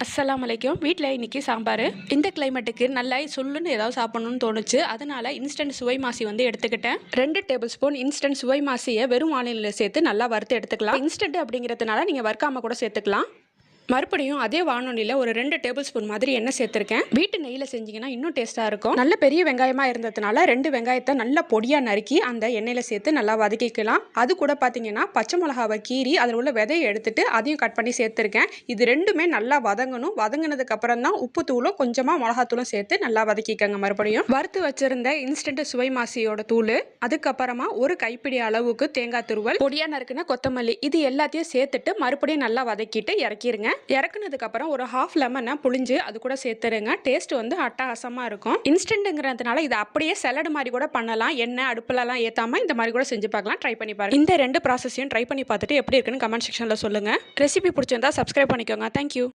அஸ்ஸலாமு அலைக்கும். வீட்டில் இன்றைக்கி சாம்பார். இந்த கிளைமேட்டுக்கு நல்லா சொல்லுன்னு ஏதாவது சாப்பிட்ணுன்னு தோணுச்சு. அதனால் இன்ஸ்டன்ட் சுவை மாசி வந்து எடுத்துக்கிட்டேன். 2 டேபிள் ஸ்பூன் இன்ஸ்டன்ட் சுவை மாசியை வெறும் வானிலையில் சேர்த்து நல்லா வறுத்து எடுத்துக்கலாம். இன்ஸ்டன்ட் அப்படிங்கிறதுனால நீங்கள் வறுக்காமல் கூட சேர்த்துக்கலாம். மறுபடியும் அதே வானொலியில் ஒரு 2 டேபிள் ஸ்பூன் மாதிரி எண்ணெய் சேர்த்துருக்கேன். வீட்டு நெய்யில் செஞ்சிங்கன்னா இன்னும் டேஸ்ட்டாக இருக்கும். நல்ல பெரிய வெங்காயமாக இருந்ததுனால 2 வெங்காயத்தை நல்லா பொடியாக நறுக்கி அந்த எண்ணெயில் சேர்த்து நல்லா வதக்கிக்கலாம். அது கூட பார்த்தீங்கன்னா பச்சை மிளகாவை கீறி அதில் உள்ள விதையை எடுத்துட்டு அதையும் கட் பண்ணி சேர்த்துருக்கேன். இது ரெண்டுமே நல்லா வதங்கணும். வதங்கினதுக்கு அப்புறம் தான் உப்பு தூளும் கொஞ்சமாக மிளகாத்தூளும் சேர்த்து நல்லா வதக்கிக்கங்க. மறுபடியும் வறுத்து வச்சிருந்த இன்ஸ்டன்ட் சுவை மாசியோட தூள், அதுக்கப்புறமா ஒரு கைப்பிடி அளவுக்கு தேங்காய் துருவல், பொடியாக நறுக்குன கொத்தமல்லி, இது எல்லாத்தையும் சேர்த்துட்டு மறுபடியும் நல்லா வதக்கிட்டு இறக்கிருங்க. இறக்குனதுக்கு அப்புறம் ஒரு ஹாஃப் லெமனை புளிஞ்சு அது கூட சேர்த்துருங்க. டேஸ்ட் வந்து அட்டகாசமாக இருக்கும். இன்ஸ்டன்ட்ங்கிறதுனால இதை அப்படியே சலடு மாதிரி கூட பண்ணலாம். எண்ணெய் அடுப்புலலாம் ஏற்றாமல் இந்த மாதிரி கூட செஞ்சு பார்க்கலாம். ட்ரை பண்ணி பாருங்க. இந்த 2 ப்ராசஸையும் ட்ரை பண்ணி பார்த்துட்டு எப்படி இருக்குன்னு கமெண்ட் செக்ஷனில் சொல்லுங்கள். ரெசிபி பிடிச்சிருந்தா சப்ஸ்கிரைப் பண்ணிக்கோங்க. தேங்க்யூ.